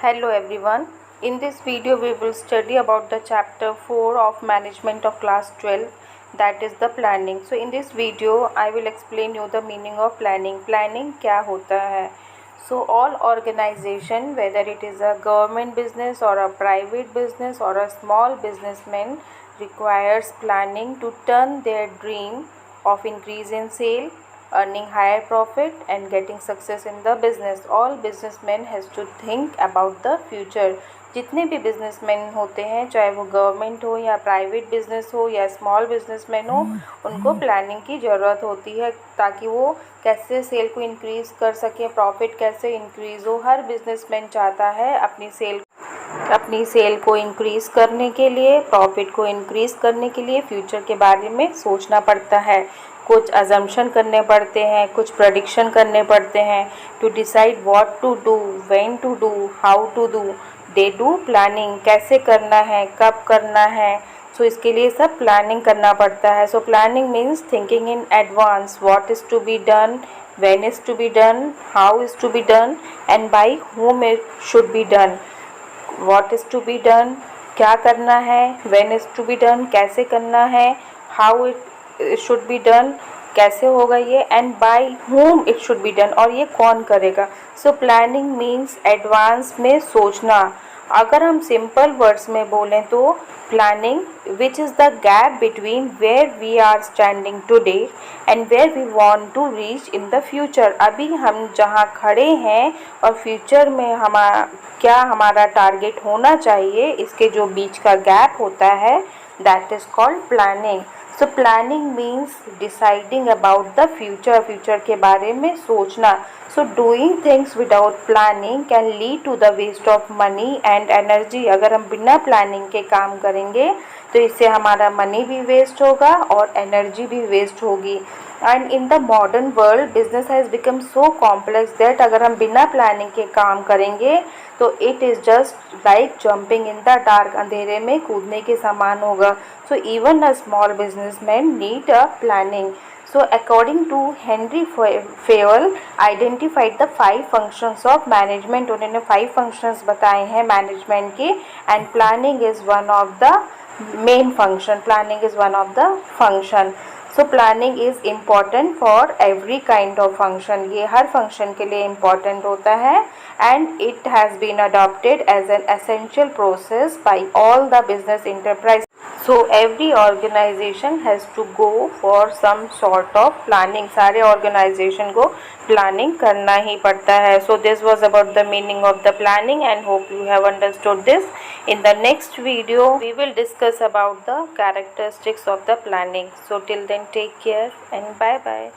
Hello everyone. In this video we will study about the chapter 4 of management of class 12, that is the planning. So in this video I will explain you the meaning of planning. Planning क्या होता है? So all organization, whether it is a government business or a private business or a small businessman, requires planning to turn their dream of increase in sale, earning higher profit and getting success in the business. All businessmen has to think about the future. जितने भी businessman होते हैं, चाहे वो government हो या private business हो या स्मॉल बिजनेसमैन हो, उनको प्लानिंग की ज़रूरत होती है ताकि वो कैसे सेल को इंक्रीज़ कर सकें, प्रॉफिट कैसे इंक्रीज़ हो. हर बिजनेसमैन चाहता है अपनी सेल को इंक्रीज़ करने के लिए, प्रॉफिट को इंक्रीज़ करने के लिए फ्यूचर के बारे में सोचना पड़ता है. कुछ अजम्पशन करने पड़ते हैं, कुछ प्रेडिक्शन करने पड़ते हैं. To decide what to do, when to do, how to do, they do planning. कैसे करना है, कब करना है, सो इसके लिए सब प्लानिंग करना पड़ता है. So planning means thinking in advance. What is to be done, when is to be done, how is to be done and by whom it should be done. What is to be done, क्या करना है, when is to be done, कैसे करना है, how it should be done, कैसे होगा ये, and by whom it should be done, और ये कौन करेगा. सो प्लानिंग मीन्स एडवांस में सोचना. अगर हम सिंपल वर्ड्स में बोलें तो planning which is the gap between where we are standing today and where we want to reach in the future. अभी हम जहाँ खड़े हैं और फ्यूचर में हमारा टारगेट होना चाहिए, इसके जो बीच का गैप होता है, that is called planning. So planning means deciding about the future के बारे में सोचना. So doing things without planning can lead to the waste of money and energy. अगर हम बिना प्लानिंग के काम करेंगे तो इससे हमारा मनी भी वेस्ट होगा और एनर्जी भी वेस्ट होगी. And in the modern world business has become so complex that अगर हम बिना प्लानिंग के काम करेंगे तो it is just like jumping in the dark. अंधेरे में कूदने के समान होगा. So even a small businessman need a planning. So according to Henry Fayol identified the 5 functions of management. उन्होंने 5 functions बताए हैं मैनेजमेंट के, and planning is one of the main function. Planning is one of the function. So planning is important for every kind of function. ये हर function के लिए important होता है, and it has been adopted as an essential process by all the business enterprise. So every organization has to go for some sort of planning. सारे organization को planning करना ही पड़ता है. So this was about the meaning of the planning and hope you have understood this. In the next video we will discuss about the characteristics of the planning. So till then take care and bye bye.